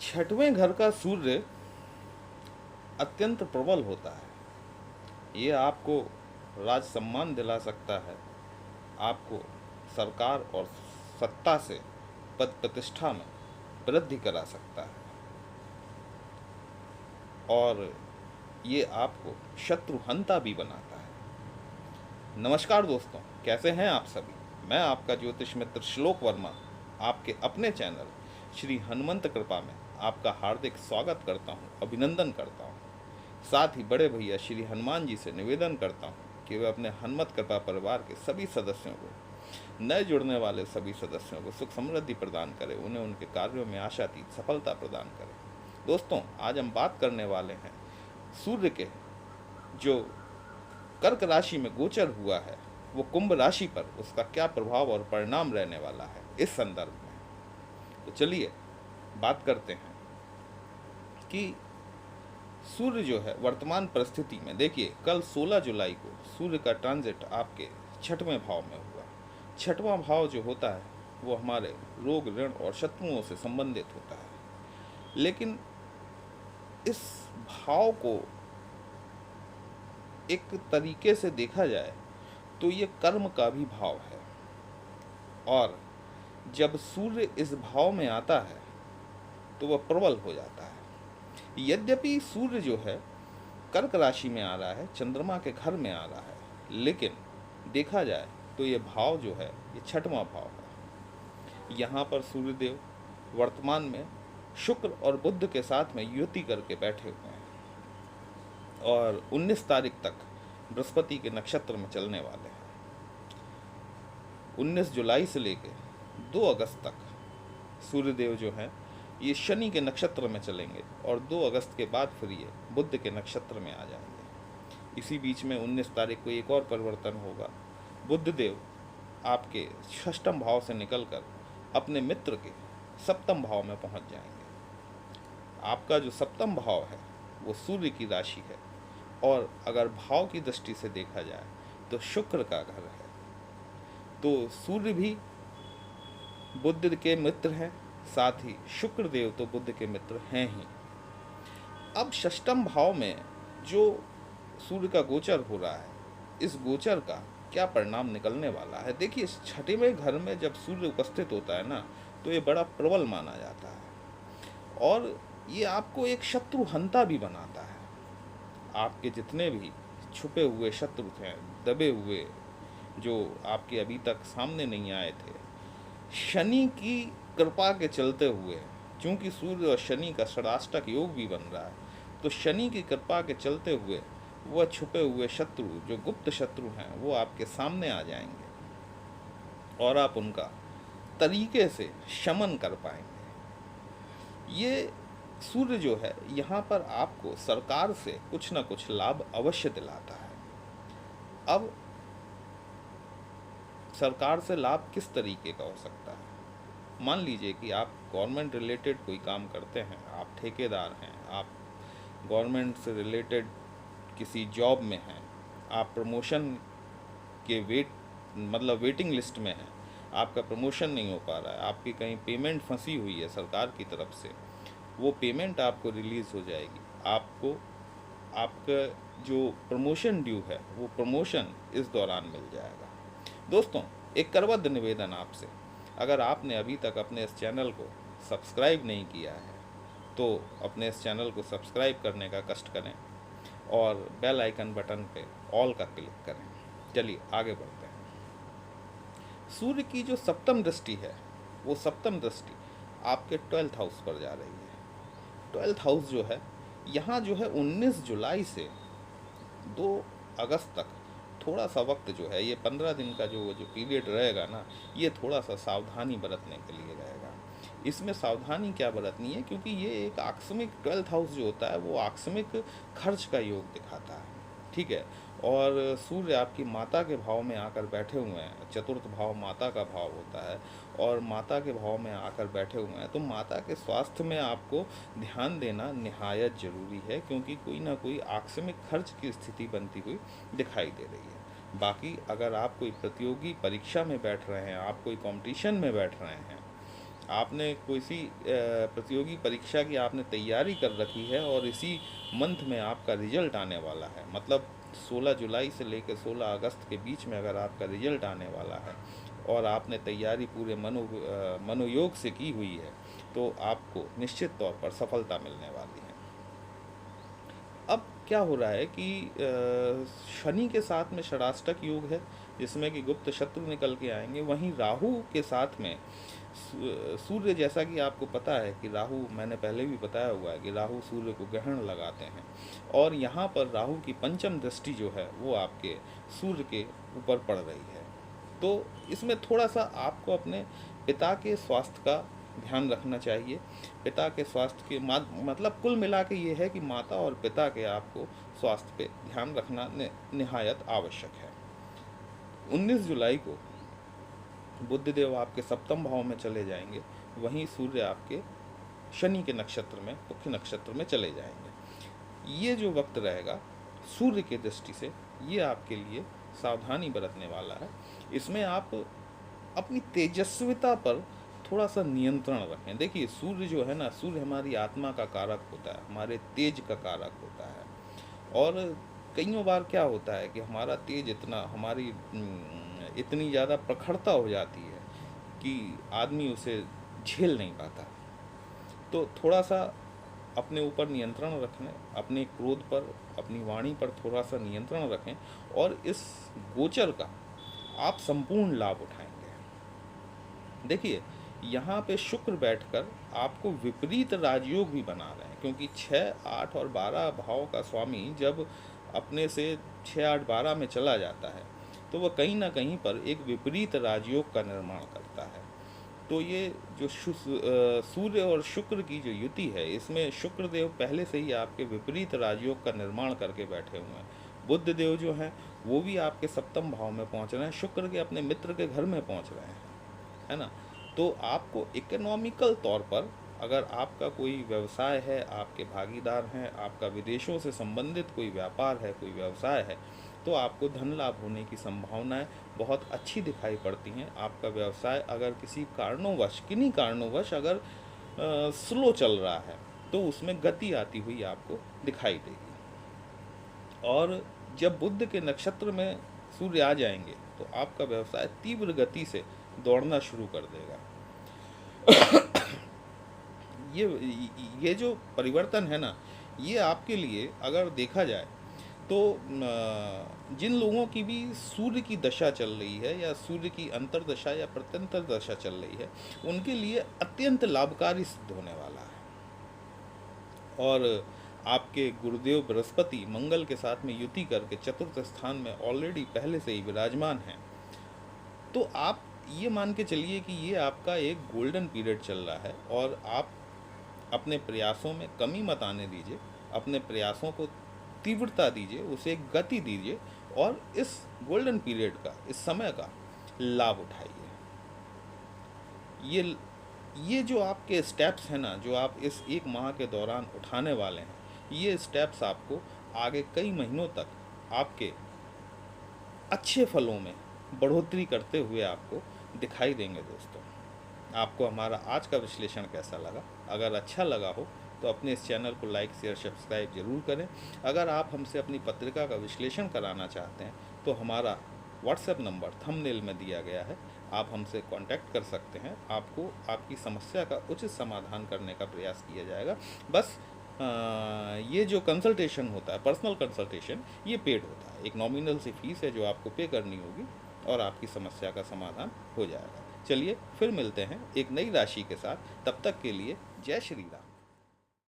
छठवें घर का सूर्य अत्यंत प्रबल होता है। ये आपको राज सम्मान दिला सकता है, आपको सरकार और सत्ता से पद प्रतिष्ठा में वृद्धि करा सकता है और ये आपको शत्रुहंता भी बनाता है। नमस्कार दोस्तों, कैसे हैं आप सभी। मैं आपका ज्योतिष मित्र श्लोक वर्मा आपके अपने चैनल श्री हनुमंत कृपा में आपका हार्दिक स्वागत करता हूं, अभिनंदन करता हूं। साथ ही बड़े भैया श्री हनुमान जी से निवेदन करता हूं कि वे अपने हनुमत कृपा परिवार के सभी सदस्यों को, नए जुड़ने वाले सभी सदस्यों को सुख समृद्धि प्रदान करें, उन्हें उनके कार्यों में आशातीत सफलता प्रदान करें। दोस्तों, आज हम बात करने वाले हैं सूर्य के जो कर्क राशि में गोचर हुआ है वो कुंभ राशि पर उसका क्या प्रभाव और परिणाम रहने वाला है इस संदर्भ में। तो चलिए बात करते हैं कि सूर्य जो है वर्तमान परिस्थिति में, देखिए कल 16 जुलाई को सूर्य का ट्रांजिट आपके छठवें भाव में हुआ। छठवां भाव जो होता है वो हमारे रोग, ऋण और शत्रुओं से संबंधित होता है, लेकिन इस भाव को एक तरीके से देखा जाए तो ये कर्म का भी भाव है। और जब सूर्य इस भाव में आता है तो वह प्रबल हो जाता है। यद्यपि सूर्य जो है कर्क राशि में आ रहा है, चंद्रमा के घर में आ रहा है, लेकिन देखा जाए तो ये भाव जो है ये छठवां भाव है। यहाँ पर सूर्यदेव वर्तमान में शुक्र और बुध के साथ में युति करके बैठे हुए हैं और 19 तारीख तक बृहस्पति के नक्षत्र में चलने वाले हैं। 19 जुलाई से लेकर 2 अगस्त तक सूर्यदेव जो हैं ये शनि के नक्षत्र में चलेंगे और 2 अगस्त के बाद फिर ये बुध के नक्षत्र में आ जाएंगे। इसी बीच में 19 तारीख को एक और परिवर्तन होगा। बुधदेव आपके षष्ठम भाव से निकलकर अपने मित्र के सप्तम भाव में पहुंच जाएंगे। आपका जो सप्तम भाव है वो सूर्य की राशि है और अगर भाव की दृष्टि से देखा जाए तो शुक्र का घर है, तो सूर्य भी बुध के मित्र हैं, साथ ही शुक्र देव तो बुध के मित्र हैं ही। अब षष्ठम भाव में जो सूर्य का गोचर हो रहा है, इस गोचर का क्या परिणाम निकलने वाला है। देखिए, छठवें घर में जब सूर्य उपस्थित होता है ना, तो ये बड़ा प्रबल माना जाता है और ये आपको एक शत्रुहंता भी बनाता है। आपके जितने भी छुपे हुए शत्रु थे, दबे हुए, जो आपके अभी तक सामने नहीं आए थे, शनि की कृपा के चलते हुए, चूंकि सूर्य और शनि का षडाष्टक योग भी बन रहा है, तो शनि की कृपा के चलते हुए वह छुपे हुए शत्रु, जो गुप्त शत्रु हैं, वो आपके सामने आ जाएंगे और आप उनका तरीके से शमन कर पाएंगे। ये सूर्य जो है यहाँ पर आपको सरकार से कुछ ना कुछ लाभ अवश्य दिलाता है। अब सरकार से लाभ किस तरीके का हो सकता है। मान लीजिए कि आप गवर्नमेंट रिलेटेड कोई काम करते हैं, आप ठेकेदार हैं, आप गवर्नमेंट से रिलेटेड किसी जॉब में हैं, आप प्रमोशन के वेटिंग लिस्ट में हैं, आपका प्रमोशन नहीं हो पा रहा है, आपकी कहीं पेमेंट फंसी हुई है सरकार की तरफ से, वो पेमेंट आपको रिलीज़ हो जाएगी, आपको आपका जो प्रमोशन ड्यू है वो प्रमोशन इस दौरान मिल जाएगा। दोस्तों, एक करबद्ध निवेदन आपसे, अगर आपने अभी तक अपने इस चैनल को सब्सक्राइब नहीं किया है तो अपने इस चैनल को सब्सक्राइब करने का कष्ट करें और बेल आइकन बटन पे ऑल का क्लिक करें। चलिए आगे बढ़ते हैं। सूर्य की जो सप्तम दृष्टि है, वो सप्तम दृष्टि आपके 12th हाउस पर जा रही है। 12th हाउस जो है यहाँ जो है 19 जुलाई से 2 अगस्त तक थोड़ा सा वक्त जो है, ये 15 दिन का जो पीरियड रहेगा ना, ये थोड़ा सा सावधानी बरतने के लिए रहेगा। इसमें सावधानी क्या बरतनी है, क्योंकि ये एक आकस्मिक 12th हाउस जो होता है वो आकस्मिक खर्च का योग दिखाता है, ठीक है। और सूर्य आपकी माता के भाव में आकर बैठे हुए हैं, चतुर्थ भाव माता का भाव होता है और माता के भाव में आकर बैठे हुए हैं, तो माता के स्वास्थ्य में आपको ध्यान देना निहायत ज़रूरी है, क्योंकि कोई ना कोई आकस्मिक खर्च की स्थिति बनती हुई दिखाई दे रही है। बाकी अगर आप कोई प्रतियोगी परीक्षा में बैठ रहे हैं, आप कोई कंपटीशन में बैठ रहे हैं, आपने कोई सी प्रतियोगी परीक्षा की आपने तैयारी कर रखी है और इसी मंथ में आपका रिजल्ट आने वाला है, मतलब 16 जुलाई से लेकर 16 अगस्त के बीच में अगर आपका रिजल्ट आने वाला है और आपने तैयारी पूरे मनोयोग से की हुई है, तो आपको निश्चित तौर पर सफलता मिलने वाली है। अब क्या हो रहा है कि शनि के साथ में षडाष्टक योग है, जिसमें कि गुप्त शत्रु निकल के आएंगे। वहीं राहु के साथ में सूर्य, जैसा कि आपको पता है कि राहु, मैंने पहले भी बताया हुआ है कि राहु सूर्य को ग्रहण लगाते हैं, और यहाँ पर राहु की पंचम दृष्टि जो है वो आपके सूर्य के ऊपर पड़ रही है। तो इसमें थोड़ा सा आपको अपने पिता के स्वास्थ्य का ध्यान रखना चाहिए। पिता के स्वास्थ्य के मतलब कुल मिला के ये है कि माता और पिता के आपको स्वास्थ्य पे ध्यान रखना निहायत आवश्यक है। 19 जुलाई को बुधदेव आपके सप्तम भाव में चले जाएंगे, वहीं सूर्य आपके शनि के नक्षत्र में, मुख्य नक्षत्र में चले जाएंगे। ये जो वक्त रहेगा सूर्य की दृष्टि से, ये आपके लिए सावधानी बरतने वाला है। इसमें आप अपनी तेजस्विता पर थोड़ा सा नियंत्रण रखें। देखिए सूर्य जो है ना, सूर्य हमारी आत्मा का कारक होता है, हमारे तेज का कारक होता है। और कईयों बार क्या होता है कि हमारा तेज इतना, हमारी इतनी ज़्यादा प्रखरता हो जाती है कि आदमी उसे झेल नहीं पाता। तो थोड़ा सा अपने ऊपर नियंत्रण रखें, अपने क्रोध पर, अपनी वाणी पर थोड़ा सा नियंत्रण रखें, और इस गोचर का आप संपूर्ण लाभ उठाएंगे। देखिए यहाँ पे शुक्र बैठकर आपको विपरीत राजयोग भी बना रहे हैं, क्योंकि 6, 8 और 12 भाव का स्वामी जब अपने से 6, 8, 12 में चला जाता है, तो वह कहीं ना कहीं पर एक विपरीत राजयोग का निर्माण करता है। तो ये जो सूर्य और शुक्र की जो युति है, इसमें शुक्र देव पहले से ही आपके विपरीत राजयोग का निर्माण करके बैठे हुए हैं। बुध देव जो हैं वो भी आपके सप्तम भाव में पहुंच रहे हैं, शुक्र के अपने मित्र के घर में पहुंच रहे हैं, है ना। तो आपको इकोनॉमिकल तौर पर, अगर आपका कोई व्यवसाय है, आपके भागीदार हैं, आपका विदेशों से संबंधित कोई व्यापार है, कोई व्यवसाय है, तो आपको धन लाभ होने की संभावनाएं बहुत अच्छी दिखाई पड़ती हैं। आपका व्यवसाय अगर किन्हीं कारणोंवश अगर स्लो चल रहा है, तो उसमें गति आती हुई आपको दिखाई देगी। और जब बुध के नक्षत्र में सूर्य आ जाएंगे, तो आपका व्यवसाय तीव्र गति से दौड़ना शुरू कर देगा। ये जो परिवर्तन है ना, ये आपके लिए अगर देखा जाए तो जिन लोगों की भी सूर्य की दशा चल रही है, या सूर्य की अंतर्दशा या प्रत्यंतर दशा चल रही है, उनके लिए अत्यंत लाभकारी सिद्ध होने वाला है। और आपके गुरुदेव बृहस्पति मंगल के साथ में युति करके चतुर्थ स्थान में ऑलरेडी पहले से ही विराजमान हैं। तो आप ये मान के चलिए कि ये आपका एक गोल्डन पीरियड चल रहा है, और आप अपने प्रयासों में कमी मत आने दीजिए, अपने प्रयासों को तीव्रता दीजिए, उसे गति दीजिए, और इस गोल्डन पीरियड का, इस समय का लाभ उठाइए। ये जो आपके स्टेप्स हैं ना, जो आप इस एक माह के दौरान उठाने वाले हैं, ये स्टेप्स आपको आगे कई महीनों तक आपके अच्छे फलों में बढ़ोतरी करते हुए आपको दिखाई देंगे। दोस्तों, आपको हमारा आज का विश्लेषण कैसा लगा? अगर अच्छा लगा हो तो अपने इस चैनल को लाइक, शेयर, सब्सक्राइब जरूर करें। अगर आप हमसे अपनी पत्रिका का विश्लेषण कराना चाहते हैं तो हमारा व्हाट्सएप नंबर थंबनेल में दिया गया है, आप हमसे कांटेक्ट कर सकते हैं। आपको आपकी समस्या का उचित समाधान करने का प्रयास किया जाएगा। बस ये जो कंसल्टेशन होता है, पर्सनल कंसल्टेशन, ये पेड होता है, एक नॉमिनल सी फीस है जो आपको पे करनी होगी, और आपकी समस्या का समाधान हो जाएगा। चलिए फिर मिलते हैं एक नई राशि के साथ, तब तक के लिए जय श्री राम।